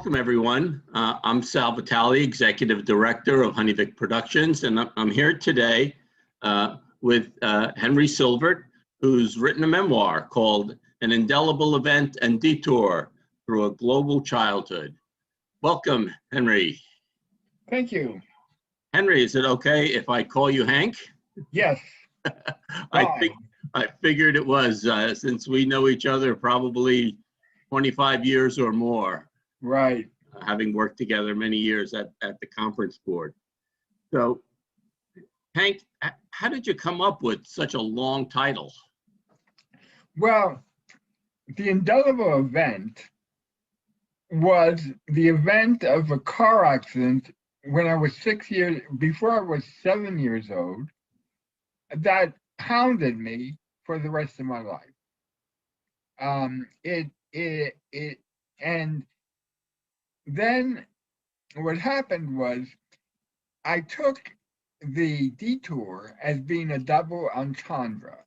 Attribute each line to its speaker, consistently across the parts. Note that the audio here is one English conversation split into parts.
Speaker 1: Welcome, everyone. I'm Sal Vitale, Executive Director of Honeyvick Productions, and I'm here today with Henry Silvert, who's written a memoir called An Indelible Event and Detour Through a Global Childhood. Welcome, Henry.
Speaker 2: Thank you.
Speaker 1: Henry, is it okay if I call you Hank?
Speaker 2: Yes.
Speaker 1: I figured it was, since we know each other probably 25 years or more.
Speaker 2: Right.
Speaker 1: Having worked together many years at the conference board. So, Hank, how did you come up with such a long title?
Speaker 2: Well, the indelible event was the event of a car accident when I was before I was 7 years old, that hounded me for the rest of my life. And then what happened was I took the detour as being a double entendre.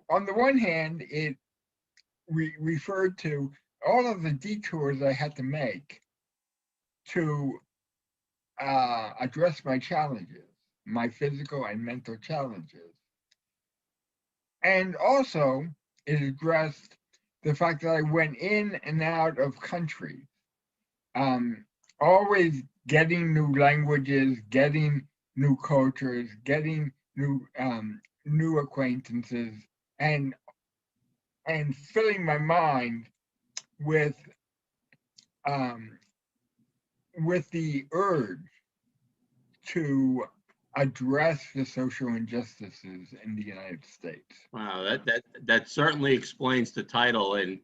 Speaker 2: On the one hand, it referred to all of the detours I had to make to address my challenges, my physical and mental challenges. And also, it addressed the fact that I went in and out of countries, always getting new languages, getting new cultures, getting new acquaintances, and filling my mind with the urge to address the social injustices in the United States.
Speaker 1: Wow, that certainly explains the title, and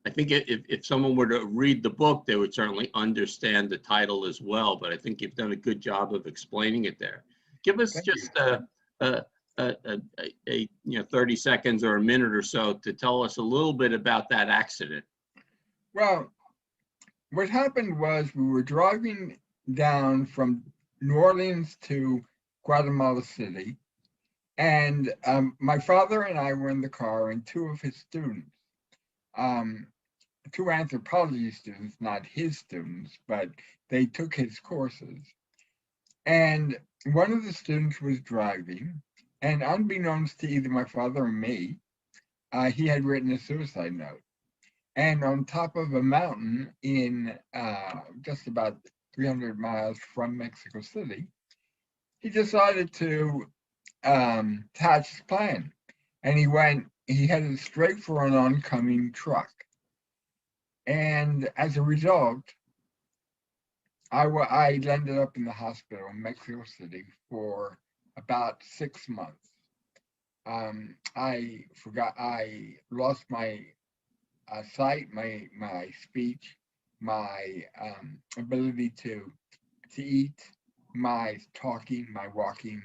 Speaker 1: I think if someone were to read the book, they would certainly understand the title as well. But I think you've done a good job of explaining it there. Give us just a 30 seconds or a minute or so to tell us a little bit about that accident.
Speaker 2: Well, what happened was we were driving down from New Orleans to Guatemala City, and my father and I were in the car, and two of his students, two anthropology students, not his students, but they took his courses. And one of the students was driving, and unbeknownst to either my father or me, he had written a suicide note. And on top of a mountain in just about 300 miles from Mexico City, he decided to hatch his plan. And he headed straight for an oncoming truck. And as a result, I ended up in the hospital in Mexico City for about 6 months. I lost my sight, my speech, my ability to eat, my talking, my walking,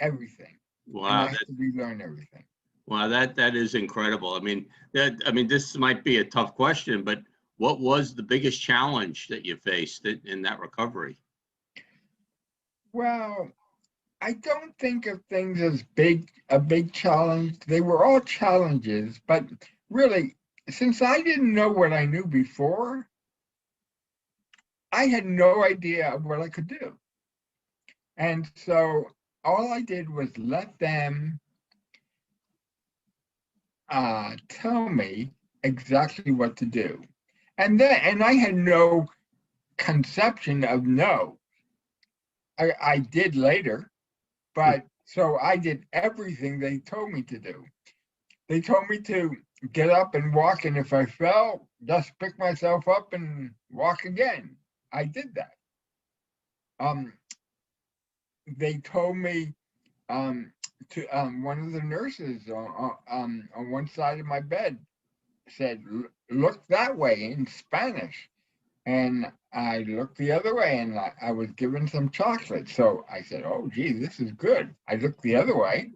Speaker 2: everything.
Speaker 1: Wow,
Speaker 2: and I had to relearn everything.
Speaker 1: Wow, that is incredible. I mean, this might be a tough question, but what was the biggest challenge that you faced in that recovery?
Speaker 2: Well, I don't think of things as a big challenge. They were all challenges, but really, since I didn't know what I knew before, I had no idea of what I could do. And so all I did was let them tell me exactly what to do. And I had no conception of no. I did later, but so I did everything they told me to do. They told me to get up and walk, and if I fell, just pick myself up and walk again. I did that. They told me to one of the nurses on one side of my bed said, "Look that way" in Spanish, and I looked the other way, and I was given some chocolate. So I said, "Oh, gee, this is good." I looked the other way,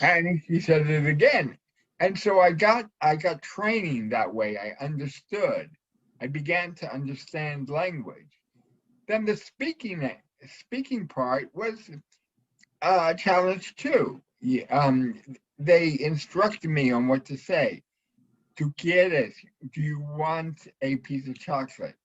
Speaker 2: and he said it again. And so I got training that way. I understood. I began to understand language. Then the speaking part was a challenge too. They instructed me on what to say. ¿Tú quieres? Do you want a piece of chocolate?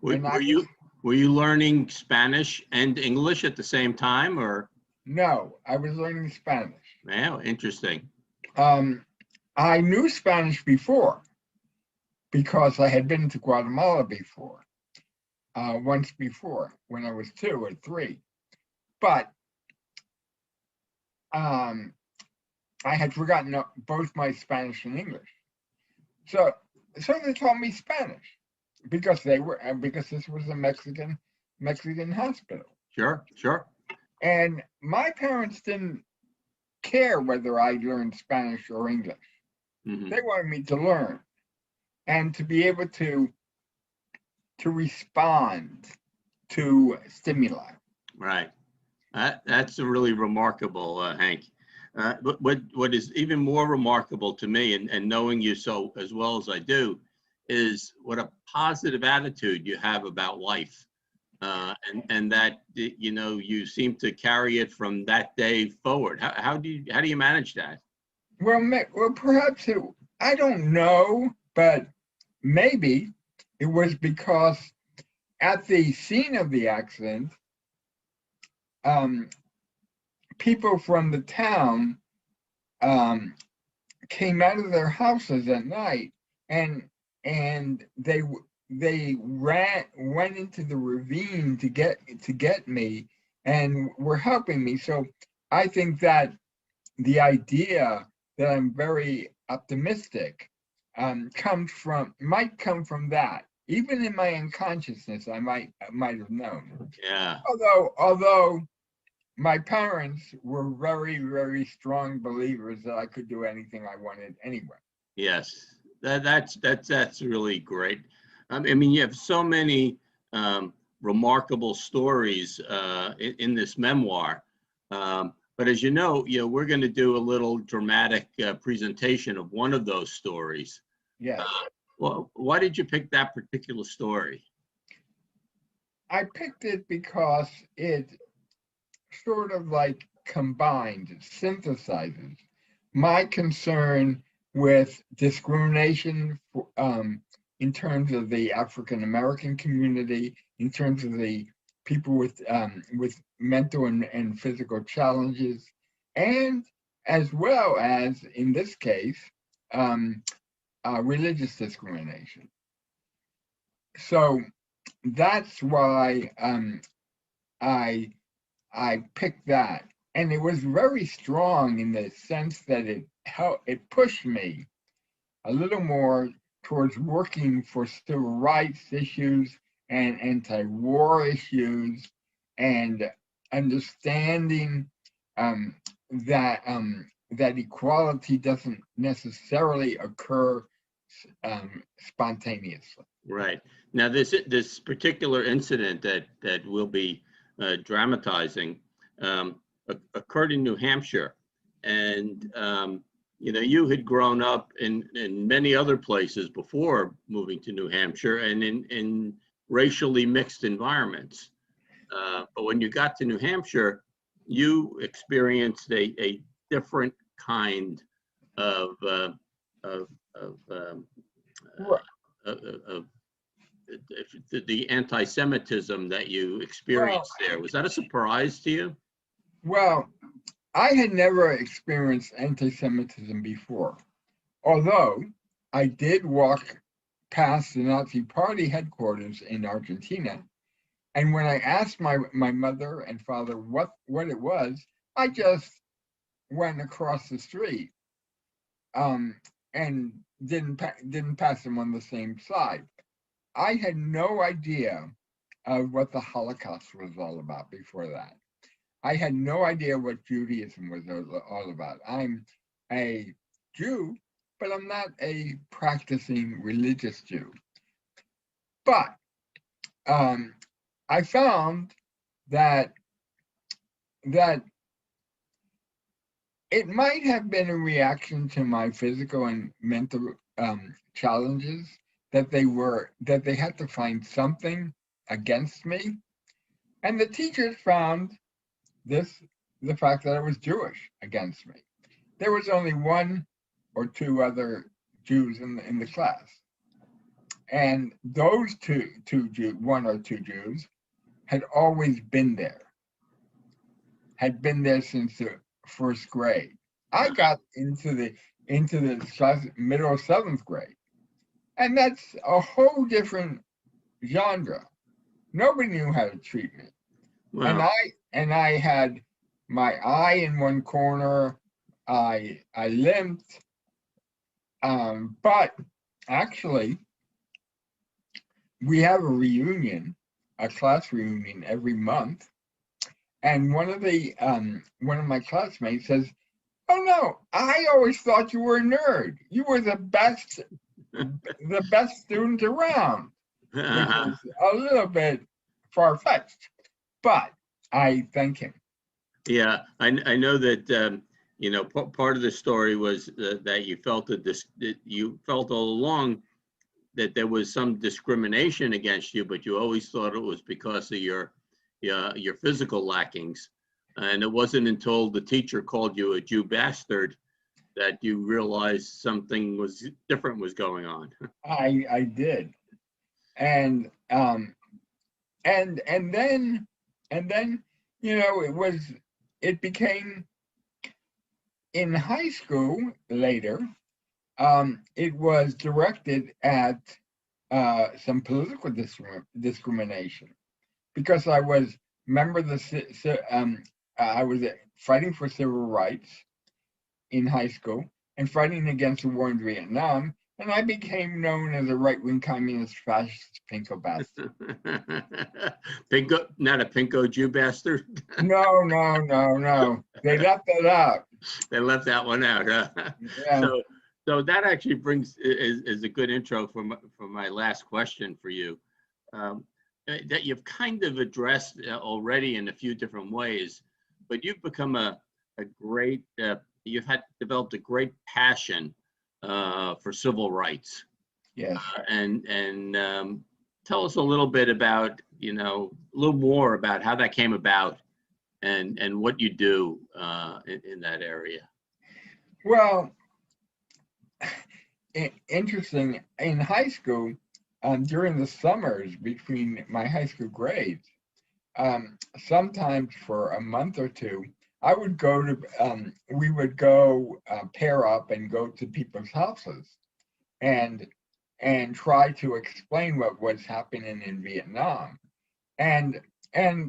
Speaker 1: Were,
Speaker 2: And I
Speaker 1: were you were you learning Spanish and English at the same time, or?
Speaker 2: no, I was learning Spanish.
Speaker 1: Wow, interesting.
Speaker 2: I knew Spanish before because I had been to Guatemala before, once before when I was 2 or 3. But I had forgotten both my Spanish and English. So they taught me Spanish because because this was a Mexican hospital.
Speaker 1: Sure, sure.
Speaker 2: And my parents didn't care whether I learned Spanish or English.
Speaker 1: Mhm.
Speaker 2: They wanted me to learn and to be able to respond to stimuli.
Speaker 1: Right. That's really remarkable, Hank. But what is even more remarkable to me, and knowing you so as well as I do, is what a positive attitude you have about life, and that you seem to carry it from that day forward. How do you manage that?
Speaker 2: Well, perhaps I don't know, but maybe it was because at the scene of the accident, people from the town came out of their houses at night, and they went into the ravine to get me, and were helping me. So I think that the idea that I'm very optimistic might come from that. Even in my unconsciousness, I might have known.
Speaker 1: Yeah.
Speaker 2: Although my parents were very, very strong believers that I could do anything I wanted anyway.
Speaker 1: Yes. That's really great. I mean, you have so many remarkable stories in this memoir. But as you know, we're going to do a little dramatic presentation of one of those stories.
Speaker 2: Yes.
Speaker 1: Well, why did you pick that particular story?
Speaker 2: I picked it because it sort of like synthesizes my concern with discrimination in terms of the African American community, in terms of the people with mental and physical challenges, and as well as in this case, religious discrimination. So that's why I picked that, and it was very strong in the sense that it pushed me a little more towards working for civil rights issues and anti-war issues, and understanding that equality doesn't necessarily occur spontaneously.
Speaker 1: Right. Now, this particular incident that we'll be dramatizing occurred in New Hampshire, and you had grown up in many other places before moving to New Hampshire, and in racially mixed environments. But when you got to New Hampshire, you experienced a different kind of of of, um,
Speaker 2: Right.
Speaker 1: of the anti-Semitism that you
Speaker 2: Well,
Speaker 1: experienced there. Was that a surprise to you?
Speaker 2: well, I had never experienced anti-Semitism before, although I did walk past the Nazi Party headquarters in Argentina, and when I asked my mother and father what it was, I just went across the street, and didn't pass them on the same side. I had no idea of what the Holocaust was all about before that. I had no idea what Judaism was all about. I'm a Jew, but I'm not a practicing religious Jew. But I found that that it might have been a reaction to my physical and mental challenges, that they had to find something against me, and the teachers found the fact that I was Jewish against me. There was only one or two other Jews in the class. And those two Jews, one or two Jews, had always been there, had been there since the first grade. I got into the class middle of seventh grade, and that's a whole different genre. Nobody knew how to treat me, and
Speaker 1: Wow.
Speaker 2: I had my eye in one corner. I limped, but actually, we have a class reunion every month, and one of my classmates says, "Oh no, I always thought you were a nerd. You were the best student around," which is a little bit far-fetched, but I thank him.
Speaker 1: Yeah, I know that you know, part of the story was that you felt that you felt all along that there was some discrimination against you, but you always thought it was because of your physical lackings, and it wasn't until the teacher called you a Jew bastard that you realized something was different was going on.
Speaker 2: I did, and and then it became in high school later. It was directed at some political discrimination because I was member of I was fighting for civil rights in high school and fighting against the war in Vietnam, and I became known as a right-wing communist fascist pinko bastard.
Speaker 1: Pinko, not a pinko Jew bastard.
Speaker 2: No. They left that out.
Speaker 1: They left that one out, huh?
Speaker 2: Yeah.
Speaker 1: So that actually is a good intro for my last question for you, that you've kind of addressed already in a few different ways, but you've become a great developed a great passion for civil rights.
Speaker 2: Yes.
Speaker 1: And tell us a little bit about, a little more about how that came about and what you do in that area.
Speaker 2: Well, interesting. In high school, during the summers between my high school grades, sometimes for a month or two, I would go to, we would go pair up and go to people's houses and try to explain what was happening in Vietnam. And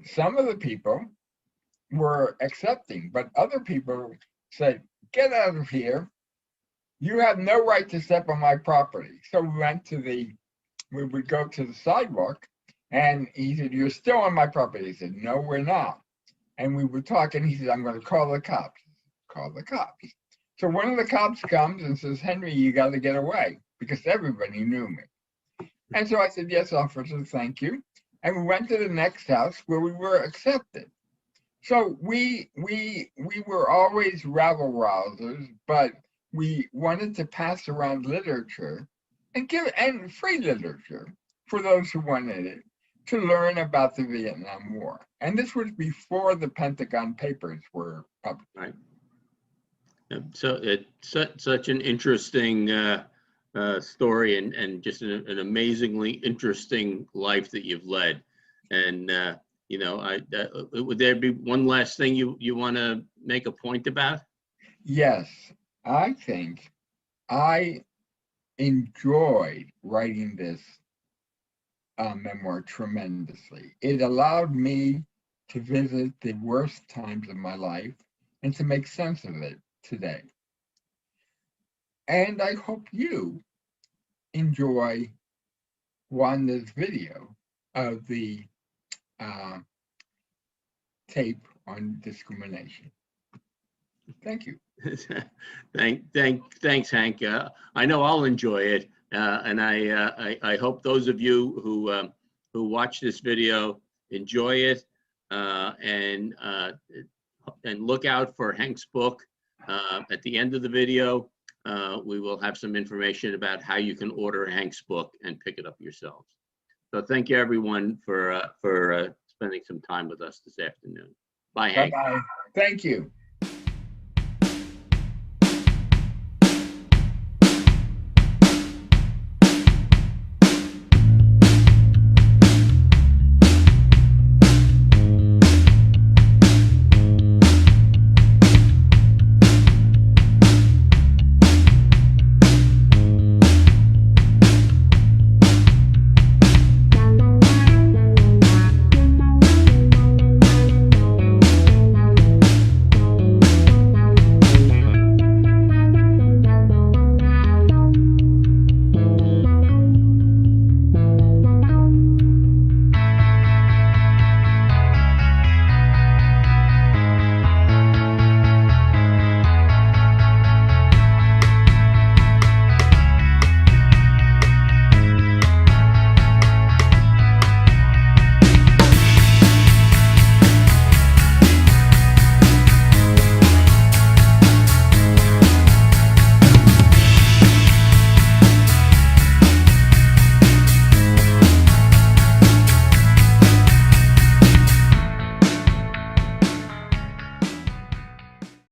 Speaker 2: some of the people were accepting, but other people said, "Get out of here. You have no right to step on my property." So we would go to the sidewalk, and he said, "You're still on my property." He said, "No, we're not." And we would talk, and he said, "I'm going to call the cops." Call the cops. So one of the cops comes and says, "Henry, you got to get away," because everybody knew me. And so I said, "Yes, officer, thank you." And we went to the next house where we were accepted. So we were always rabble rousers, but we wanted to pass around literature and free literature for those who wanted it to learn about the Vietnam War. And this was before the Pentagon Papers were published.
Speaker 1: Right. So it's such an interesting story and just an amazingly interesting life that you've led. And would there be one last thing you want to make a point about?
Speaker 2: Yes, I think I enjoyed writing this memoir tremendously. It allowed me to visit the worst times of my life and to make sense of it today. And I hope you enjoy Wanda's video of the tape on discrimination. Thank you.
Speaker 1: Thanks, Hank. I know I'll enjoy it, and I hope those of you who watch this video enjoy it, and look out for Hank's book. At the end of the video, we will have some information about how you can order Hank's book and pick it up yourselves. So thank you, everyone, for spending some time with us this afternoon. Bye, Hank.
Speaker 2: Bye-bye. Thank you.